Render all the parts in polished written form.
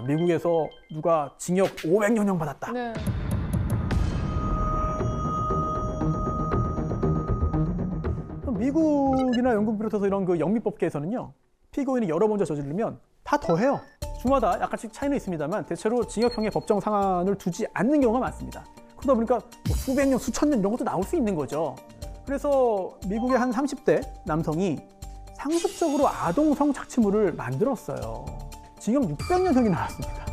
미국에서 누가 징역 500년형 받았다. 네. 미국이나 영국 비롯해서 이런 그 영미법계에서는요, 피고인이 여러 번째 저지르면 다 더해요. 주마다 약간씩 차이는 있습니다만 대체로 징역형의 법정 상한을 두지 않는 경우가 많습니다. 그러다 보니까 뭐 수백 년, 수천 년 이런 것도 나올 수 있는 거죠. 그래서 미국의 한 30대 남성이 상습적으로 아동 성착취물을 만들었어요. 징역 600년형이 나왔습니다.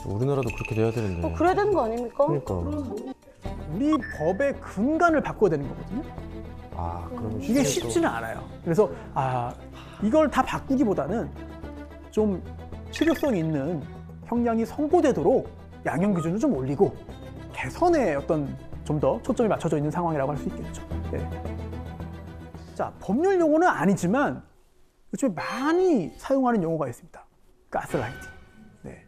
우리나라도 그렇게 돼야 되는데. 그래야 되는 거 아닙니까? 그러니까. 우리 법의 근간을 바꿔야 되는 거거든요. 아, 그럼 이게 쉽지는 않아요. 그래서 이걸 다 바꾸기보다는 좀 실효성 있는 형량이 선고되도록 양형 기준을 좀 올리고 개선에 어떤 좀 더 초점이 맞춰져 있는 상황이라고 할 수 있겠죠. 네. 자, 법률 용어는 아니지만 요즘에 많이 사용하는 용어가 있습니다. 가스라이팅. 네.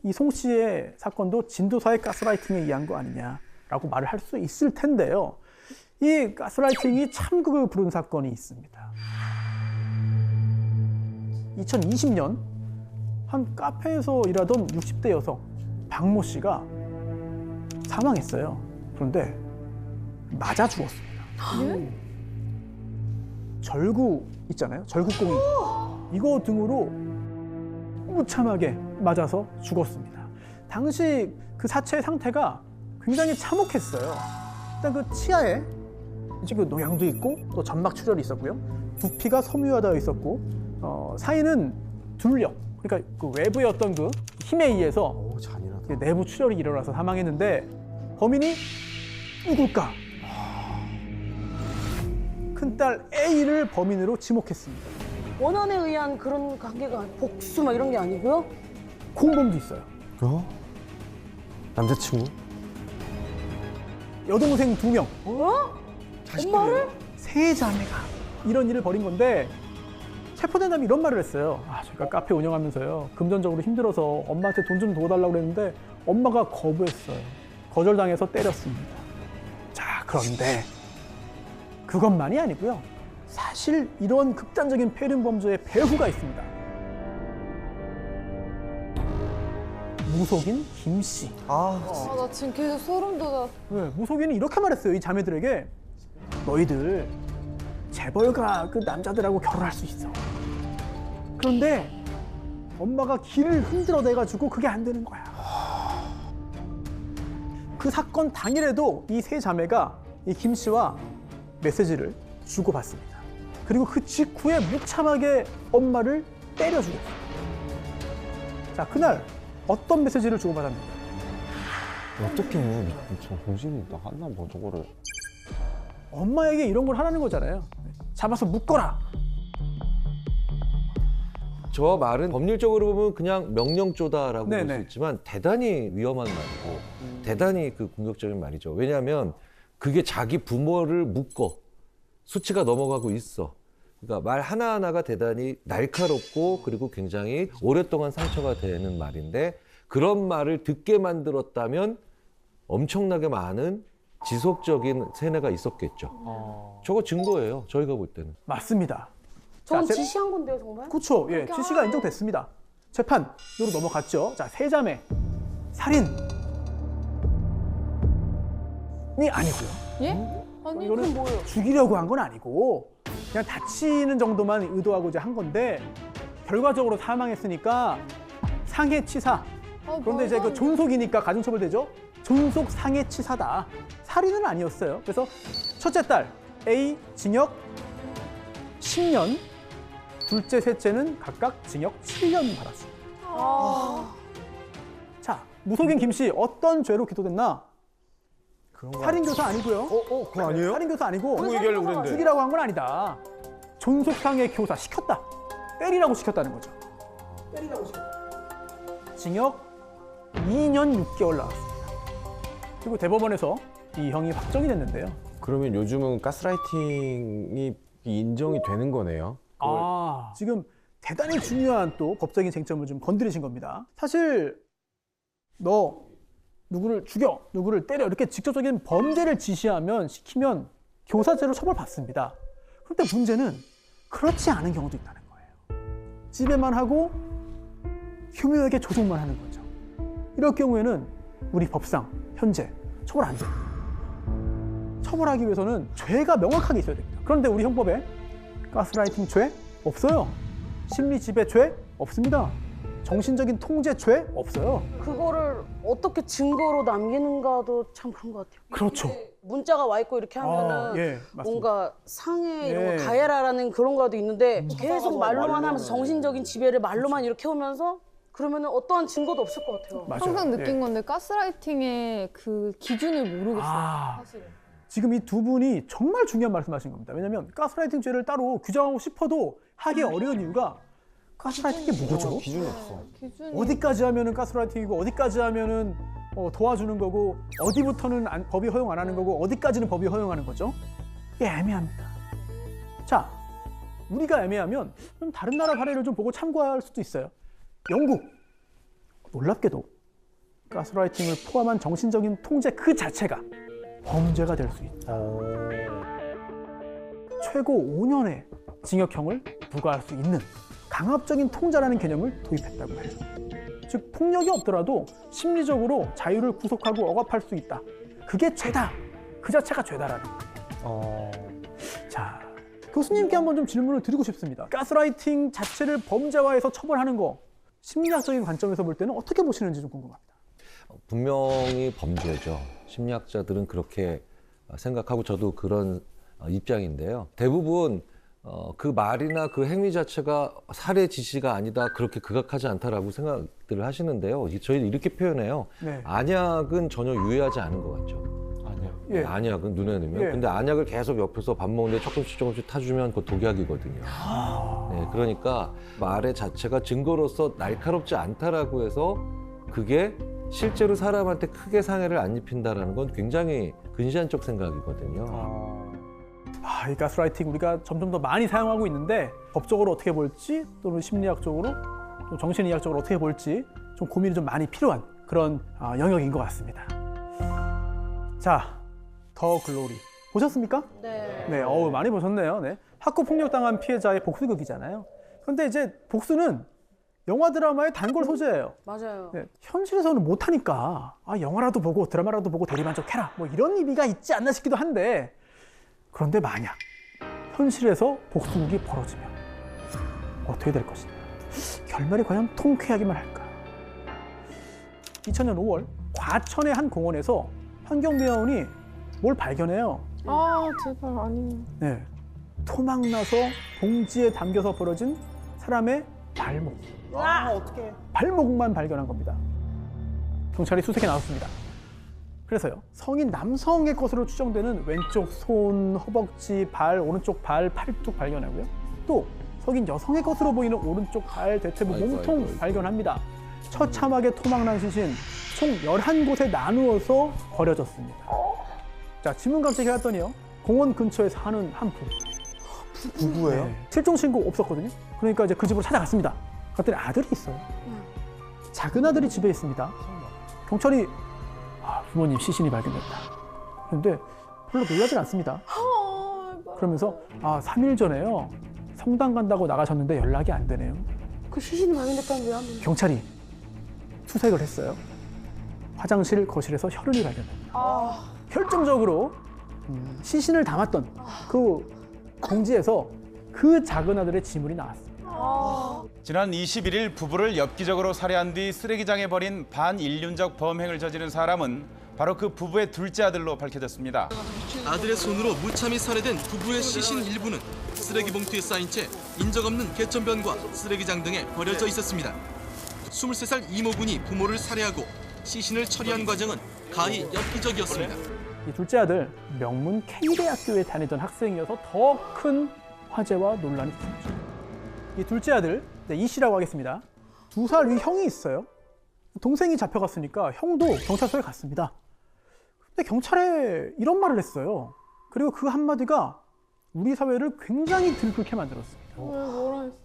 이 송 씨의 사건도 진도사의 가스라이팅에 의한 거 아니냐라고 말을 할 수 있을 텐데요. 이 가스라이팅이 참극을 부른 사건이 있습니다. 2020년 한 카페에서 일하던 60대 여성 박모 씨가 사망했어요. 그런데 맞아 죽었습니다. 절구 있잖아요. 절구공이 이거 등으로 무참하게 맞아서 죽었습니다. 당시 그 사체의 상태가 굉장히 참혹했어요. 일단 그 치아에 이제 그 노양도 있고 또 점막 출혈이 있었고요. 부피가 섬유화되어 있었고 사인은 둘력, 그러니까 그 외부의 어떤 그 힘에 의해서 잔인하다. 내부 출혈이 일어나서 사망했는데 범인이 누굴까? 큰딸 A를 범인으로 지목했습니다. 원한에 의한 그런 관계가 복수 막 이런 게 아니고요? 공범도 있어요. 어? 남자친구? 여동생 2명, 엄마를? 세 자매가 이런 일을 벌인 건데 체포된 다음에 이런 말을 했어요. 제가 카페 운영하면서요, 금전적으로 힘들어서 엄마한테 돈 좀 도와달라고 그랬는데 엄마가 거부했어요. 거절당해서 때렸습니다. 자, 그런데 그것만이 아니고요. 사실 이런 극단적인 폐륜 범죄의 배후가 있습니다. 무속인 김 씨. 나 지금 계속 소름 돋아. 네, 무속인은 이렇게 말했어요. 이 자매들에게 너희들 재벌가 그 남자들하고 결혼할 수 있어. 그런데 엄마가 길을 흔들어대가지고 그게 안 되는 거야. 그 사건 당일에도 이 세 자매가 이 김 씨와 메시지를 주고받습니다. 그리고 그 직후에 무참하게 엄마를 때려 죽였어요. 자, 그날 어떤 메시지를 주고받았는가? 어떻게 저 정신이 나갔나 뭐 저거를. 엄마에게 이런 걸 하라는 거잖아요. 잡아서 묶어라. 저 말은 법률적으로 보면 그냥 명령조다라고 볼 네네. 수 있지만 대단히 위험한 말이고 대단히 그 공격적인 말이죠. 왜냐하면 그게 자기 부모를 묶어 수치가 넘어가고 있어. 그러니까 말 하나하나가 대단히 날카롭고 그리고 굉장히 오랫동안 상처가 되는 말인데 그런 말을 듣게 만들었다면 엄청나게 많은 지속적인 세뇌가 있었겠죠. 저거 증거예요. 저희가 볼 때는. 맞습니다. 저건 자, 지시한 건데요, 정말? 그렇죠. 예, 지시가 인정됐습니다. 재판으로 넘어갔죠. 자, 세 자매 살인이 아니고요. 예? 아니, 이거는 뭐예요? 죽이려고 한 건 아니고 그냥 다치는 정도만 의도하고 이제 한 건데 결과적으로 사망했으니까 상해치사. 그런데 이제 그 존속이니까 가중처벌되죠. 존속 상해치사다. 살인은 아니었어요. 그래서 첫째 딸 A 징역 10년, 둘째, 셋째는 각각 징역 7년 받았습니다. 자, 무속인 김 씨 어떤 죄로 기소됐나? 살인교사 아니고요. 그거 아니에요? 살인교사 아니고 그거 얘기하려고 그랬는데. 죽이라고 한 건 아니다. 존속상해 교사 시켰다. 때리라고 시켰다는 거죠. 때리라고 시켰다. 징역 2년 6개월 나왔습니다. 그리고 대법원에서 이 형이 확정이 됐는데요. 그러면 요즘은 가스라이팅이 인정이 되는 거네요. 지금 대단히 중요한 또 법적인 쟁점을 좀 건드리신 겁니다. 사실 너 누구를 죽여, 누구를 때려 이렇게 직접적인 범죄를 지시하면 시키면 교사죄로 처벌받습니다. 그런데 문제는 그렇지 않은 경우도 있다는 거예요. 집에만 하고 교묘하게 조종만 하는 거죠. 이럴 경우에는 우리 법상 현재 처벌 안 돼요. 처벌하기 위해서는 죄가 명확하게 있어야 됩니다. 그런데 우리 형법에 가스라이팅 죄 없어요. 심리 지배 죄 없습니다. 정신적인 통제 죄 없어요. 그거를 어떻게 증거로 남기는가도 참 그런 것 같아요. 그렇죠. 문자가 와 있고 이렇게 하면은 예, 맞습니다. 뭔가 상해 이런 예. 거 가해라라는 그런 거도 있는데 계속 말로만 하면서 정신적인 지배를 말로만 이렇게 하면서 그러면은 어떠한 증거도 없을 것 같아요. 맞아요. 항상 느낀 예. 건데 가스라이팅의 그 기준을 모르겠어요. 아. 사실은. 지금 이 두 분이 정말 중요한 말씀하신 겁니다. 왜냐하면 가스라이팅 죄를 따로 규정하고 싶어도 하기 어려운 이유가 가스라이팅이 뭐죠? 기준이 없어. 기준이 어디까지 하면은 가스라이팅이고 어디까지 하면은 도와주는 거고 어디부터는 법이 허용 안 하는 거고 어디까지는 법이 허용하는 거죠? 이게 애매합니다. 자, 우리가 애매하면 좀 다른 나라 사례를 좀 보고 참고할 수도 있어요. 영국, 놀랍게도 가스라이팅을 포함한 정신적인 통제 그 자체가 범죄가 될 수 있다. 최고 5년의 징역형을 부과할 수 있는 강압적인 통제라는 개념을 도입했다고 해요. 즉 폭력이 없더라도 심리적으로 자유를 구속하고 억압할 수 있다. 그게 죄다. 그 자체가 죄다라는 거예요. 자, 교수님께 한번 좀 질문을 드리고 싶습니다. 가스라이팅 자체를 범죄화해서 처벌하는 거 심리학적인 관점에서 볼 때는 어떻게 보시는지 좀 궁금합니다. 분명히 범죄죠. 심리학자들은 그렇게 생각하고 저도 그런 입장인데요. 대부분 그 말이나 그 행위 자체가 살해 지시가 아니다, 그렇게 극악하지 않다라고 생각들을 하시는데요. 저희는 이렇게 표현해요. 네. 안약은 전혀 유해하지 않은 것 같죠. 아니야. 예. 안약은 눈에 넣으면. 예. 근데 안약을 계속 옆에서 밥 먹는데 조금씩 타주면 그거 독약이거든요. 네, 그러니까 말의 자체가 증거로서 날카롭지 않다라고 해서 그게 실제로 사람한테 크게 상해를 안 입힌다라는 건 굉장히 근시안적 생각이거든요. 이 가스라이팅 우리가 점점 더 많이 사용하고 있는데 법적으로 어떻게 볼지 또는 심리학적으로 또 정신의학적으로 어떻게 볼지 좀 고민이 좀 많이 필요한 그런 영역인 것 같습니다. 자, 더 글로리 보셨습니까? 네. 네, 많이 보셨네요. 네. 학교 폭력 당한 피해자의 복수극이잖아요. 그런데 이제 복수는 영화 드라마의 단골 소재예요. 맞아요. 네, 현실에서는 못하니까 영화라도 보고 드라마라도 보고 대리만족해라 뭐 이런 의미가 있지 않나 싶기도 한데, 그런데 만약 현실에서 복수극이 벌어지면 어떻게 될 것인가? 결말이 과연 통쾌하기만 할까? 2000년 5월 과천의 한 공원에서 환경미화원이 뭘 발견해요. 아 제발 아니. 네, 토막나서 봉지에 담겨서 벌어진 사람의 발목. 어떡해. 발목만 발견한 겁니다. 경찰이 수색에 나왔습니다. 그래서요, 성인 남성의 것으로 추정되는 왼쪽 손, 허벅지, 발, 오른쪽 발, 팔뚝 발견하고요. 또 성인 여성의 것으로 보이는 오른쪽 발, 대퇴부, 아이고, 몸통 아이고. 발견합니다. 처참하게 토막난 시신 총 11곳에 나누어서 버려졌습니다. 자, 지문감식 해왔더니요, 공원 근처에 사는 한 부부예요? 실종 신고 없었거든요. 그러니까 이제 그 집으로 찾아갔습니다. 그랬더니 아들이 있어요. 작은 아들이 집에 있습니다. 경찰이 부모님 시신이 발견됐다. 그런데 별로 놀라진 않습니다. 그러면서 3일 전에요, 성당 간다고 나가셨는데 연락이 안 되네요. 그 시신이 발견됐다는 왜 안 되냐? 경찰이 수색을 했어요. 화장실, 거실에서 혈흔이 발견됩니다. 결정적으로 시신을 담았던 그 봉지에서 그 작은 아들의 지문이 나왔습니다. 지난 21일 부부를 엽기적으로 살해한 뒤 쓰레기장에 버린 반인륜적 범행을 저지른 사람은 바로 그 부부의 둘째 아들로 밝혀졌습니다. 아들의 손으로 무참히 살해된 부부의 시신 일부는 쓰레기 봉투에 쌓인 채 인적 없는 개천변과 쓰레기장 등에 버려져 있었습니다. 23살 이모군이 부모를 살해하고 시신을 처리한 과정은 가히 엽기적이었습니다. 이 둘째 아들 명문 K대학교에 다니던 학생이어서 더 큰 화제와 논란이 있었죠. 이 둘째 아들, 이 씨라고 하겠습니다. 2살 위 형이 있어요. 동생이 잡혀갔으니까 형도 경찰서에 갔습니다. 근데 경찰에 이런 말을 했어요. 그리고 그 한마디가 우리 사회를 굉장히 들끓게 만들었습니다. 왜 뭐라 했어?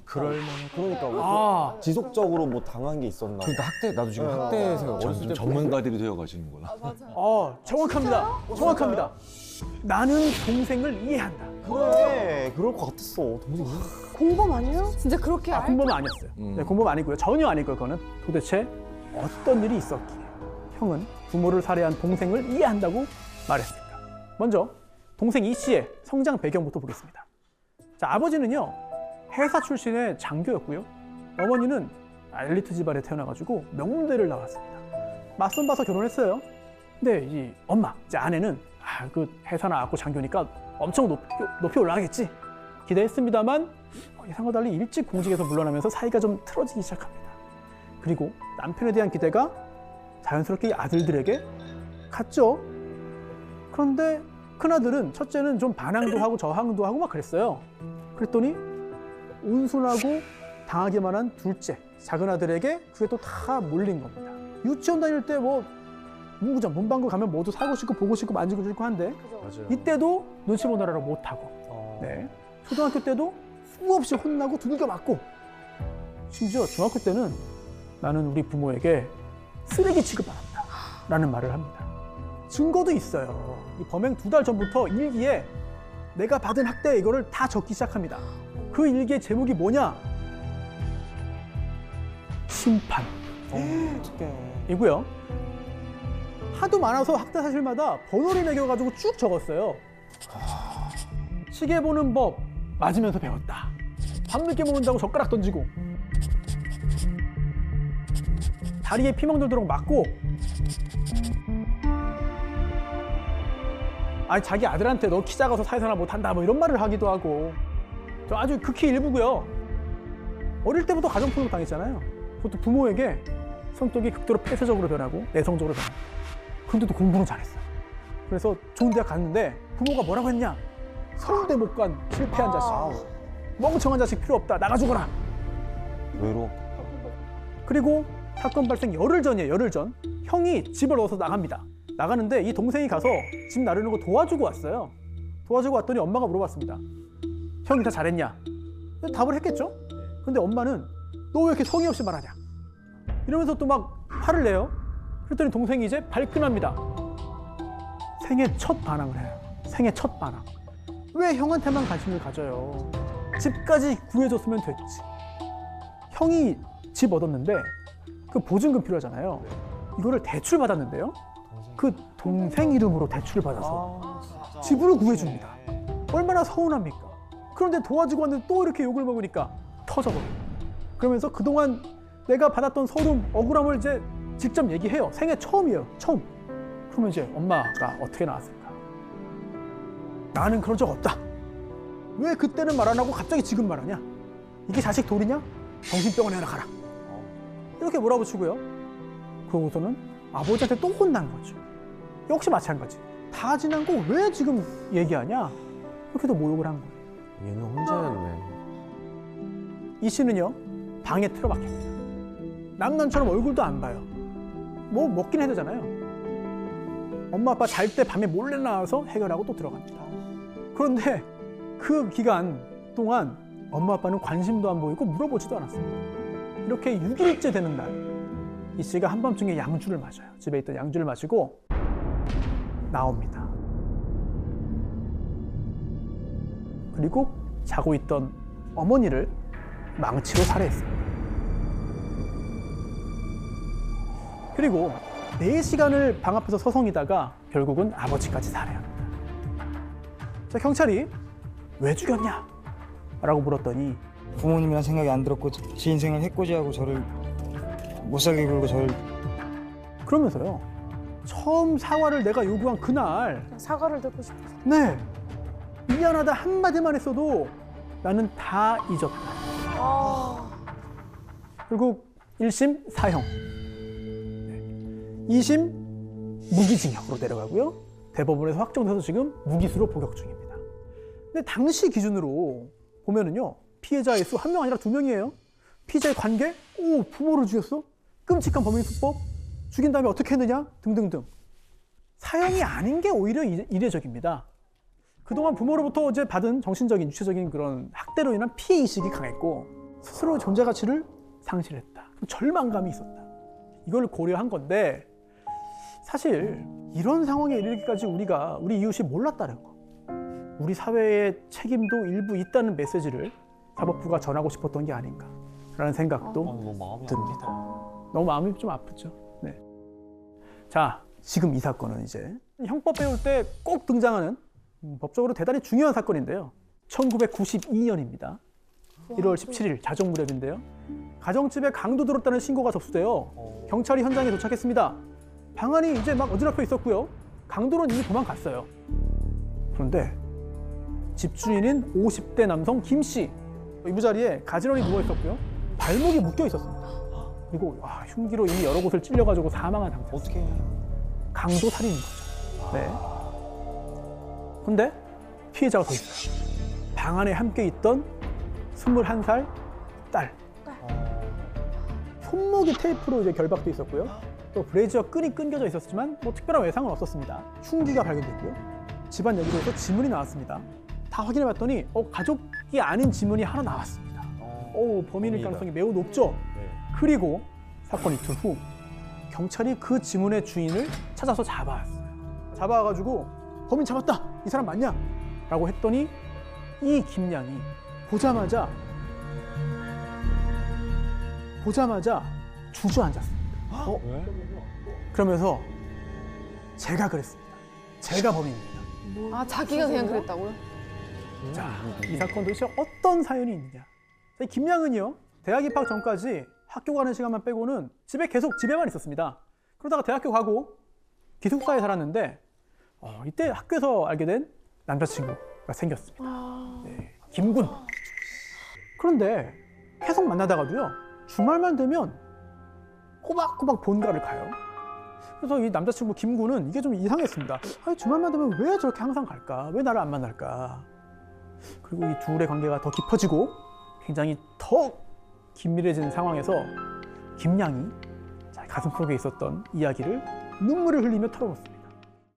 그러니까 지속적으로 뭐 당한 게 있었나? 그러니까 학대, 나도 지금 학대 생각 어렸을 때 전문가들이 되어가시는구나. 맞아. 정확합니다. 정확합니다. 나는 동생을 이해한다. 그래, 그럴 것 같았어. 동생이. 공범 아니에요? 진짜 그렇게 공범은 아니었어요. 네, 공범 아니고요. 전혀 아니고요. 그거는 도대체 어떤 일이 있었기에 형은 부모를 살해한 동생을 이해한다고 말했을까? 먼저 동생 이 씨의 성장 배경부터 보겠습니다. 자, 아버지는요 회사 출신의 장교였고요. 어머니는 엘리트 집안에 태어나가지고 명문대를 나왔습니다. 맞선 봐서 결혼했어요. 근데 이 엄마, 이제 아내는 그 회사 나왔고 장교니까 엄청 높이 올라가겠지 기대했습니다만 예상과 달리 일찍 공직에서 물러나면서 사이가 좀 틀어지기 시작합니다. 그리고 남편에 대한 기대가 자연스럽게 아들들에게 갔죠. 그런데 큰아들은 첫째는 좀 반항도 하고 저항도 하고 막 그랬어요. 그랬더니 온순하고 당하기만 한 둘째, 작은 아들에게 그게 또 다 몰린 겁니다. 유치원 다닐 때 뭐 문구점, 문방구 가면 모두 사고 싶고 보고 싶고 만지고 싶고 한데 맞아요. 이때도 눈치 보느라고 못하고 네. 초등학교 때도 수없이 혼나고 두들겨 맞고 심지어 중학교 때는 나는 우리 부모에게 쓰레기 취급받았다 라는 말을 합니다. 증거도 있어요. 이 범행 2달 전부터 일기에 내가 받은 학대 이거를 다 적기 시작합니다. 그 일기의 제목이 뭐냐? 심판 어떡해. 이고요. 하도 많아서 학대 사실마다 번호를 매겨가지고 쭉 적었어요. 시계 보는 법 맞으면서 배웠다. 밤늦게 먹는다고 젓가락 던지고 다리에 피멍 들도록 맞고 아니 자기 아들한테 너 키 작아서 사회생활 못한다 뭐 이런 말을 하기도 하고 저 아주 극히 일부고요. 어릴 때부터 가정폭력 당했잖아요. 그것도 부모에게 성격이 극도로 폐쇄적으로 변하고 내성적으로 변하고 그런데도 공부는 잘했어. 그래서 좋은 대학 갔는데 부모가 뭐라고 했냐? 서울대 못 간 실패한 자식 멍청한 자식 필요 없다 나가 죽어라. 외로워. 그리고 사건 발생 열흘 전이에요. 열흘 전 형이 집을 넣어서 나갑니다. 나가는데 이 동생이 가서 집 나르는 거 도와주고 왔어요. 도와주고 왔더니 엄마가 물어봤습니다. 형이 다 잘했냐? 답을 했겠죠? 근데 엄마는 너 왜 이렇게 성의 없이 말하냐? 이러면서 또 막 화를 내요. 그랬더니 동생이 이제 발끈합니다. 생애 첫 반항을 해요. 생애 첫 반항. 왜 형한테만 관심을 가져요? 집까지 구해줬으면 됐지. 형이 집 얻었는데 그 보증금 필요하잖아요. 이거를 대출 받았는데요. 그 동생 이름으로 대출을 받아서 집을 구해줍니다. 얼마나 서운합니까? 그런데 도와주고 왔는데 또 이렇게 욕을 먹으니까 터져버려요. 그러면서 그동안 내가 받았던 서름, 억울함을 이제 직접 얘기해요. 생애 처음이에요. 처음. 그러면 이제 엄마가 어떻게 나왔을까? 나는 그런 적 없다. 왜 그때는 말 안 하고 갑자기 지금 말하냐? 이게 자식 도리냐? 정신병원에 하나 가라. 이렇게 몰아붙이고요. 그러고서는 아버지한테 또 혼난 거죠. 역시 마찬가지. 다 지난 거 왜 지금 얘기하냐? 이렇게도 모욕을 한 거예요. 얘는 혼자였네. 이 씨는요, 방에 틀어박힙니다. 남남처럼 얼굴도 안 봐요. 뭐 먹긴 해야 되잖아요. 엄마 아빠 잘 때 밤에 몰래 나와서 해결하고 또 들어갑니다. 그런데 그 기간 동안 엄마 아빠는 관심도 안 보이고 물어보지도 않았습니다. 이렇게 6일째 되는 날, 이 씨가 한밤중에 양주를 마셔요. 집에 있던 양주를 마시고 나옵니다. 그리고 자고 있던 어머니를 망치로 살해했습니다. 그리고 4시간을 방 앞에서 서성이다가 결국은 아버지까지 살해합니다. 자, 경찰이 왜 죽였냐? 라고 물었더니 부모님이란 생각이 안 들었고 제 인생을 해코지하고 저를 못 살게 굴고 저를 그러면서요. 처음 사과를 내가 요구한 그날 사과를 듣고 싶어서. 네, 미안하다 한마디만 했어도 나는 다 잊었다. 결국 1심 사형, 2심 무기징역으로 내려가고요. 대법원에서 확정돼서 지금 무기수로 복역 중입니다. 근데 당시 기준으로 보면은요, 피해자의 수 1명 아니라 2명이에요. 피해자의 관계, 오, 부모를 죽였어? 끔찍한 범행 수법, 죽인 다음에 어떻게 했느냐? 등등등. 사형이 아닌 게 오히려 이례적입니다. 그동안 부모로부터 이제 받은 정신적인, 유체적인 그런 학대로 인한 피해 의식이 강했고 스스로의 존재 가치를 상실했다. 절망감이 있었다. 이걸 고려한 건데 사실 이런 상황에 이르기까지 우리 이웃이 몰랐다는 거. 우리 사회의 책임도 일부 있다는 메시지를 사법부가 전하고 싶었던 게 아닌가라는 생각도 너무 마음이 듭니다. 너무 마음이 좀 아프죠. 네. 자, 지금 이 사건은 이제 형법 배울 때 꼭 등장하는 법적으로 대단히 중요한 사건인데요. 1992년입니다. 1월 17일 자정 무렵인데요. 가정집에 강도 들었다는 신고가 접수되어 경찰이 현장에 도착했습니다. 방 안이 이제 막 어지럽혀 있었고요. 강도는 이미 도망갔어요. 그런데 집주인인 50대 남성 김 씨, 이부자리에 가지런히 누워 있었고요. 발목이 묶여 있었습니다. 그리고 흉기로 이미 여러 곳을 찔려가지고 사망한 상태. 어떻게? 강도 살인인 거죠. 네. 근데 피해자가 더 있어요. 방 안에 함께 있던 21살 딸. 손목이 테이프로 이제 결박돼 있었고요. 또 브레이저 끈이 끊겨져 있었지만 뭐 특별한 외상은 없었습니다. 흉기가 발견됐고요. 집안 여기로서 지문이 나왔습니다. 다 확인해봤더니 가족이 아닌 지문이 하나 나왔습니다. 범인일 가능성이 매우 높죠. 그리고 사건 이틀 후 경찰이 그 지문의 주인을 찾아서 잡아왔어요. 잡아와가지고 범인 잡았다! 이 사람 맞냐? 라고 했더니 이 김양이 보자마자 주저앉았습니다. 왜? 그러면서 제가 그랬습니다. 제가 범인입니다. 아, 자기가 그냥 그랬다고요? 자, 이 사건 도대체 어떤 사연이 있느냐? 이 김양은요, 대학 입학 전까지 학교 가는 시간만 빼고는 집에만 있었습니다. 그러다가 대학교 가고 기숙사에 살았는데 이때 학교에서 알게 된 남자친구가 생겼습니다. 네, 김군. 그런데 계속 만나다가도요, 주말만 되면 꼬박꼬박 본가를 가요. 그래서 이 남자친구 김군은 이게 좀 이상했습니다. 아니, 주말만 되면 왜 저렇게 항상 갈까? 왜 나를 안 만날까? 그리고 이 둘의 관계가 더 깊어지고 굉장히 더 긴밀해진 상황에서 김양이 가슴속에 있었던 이야기를 눈물을 흘리며 털어놓습니다.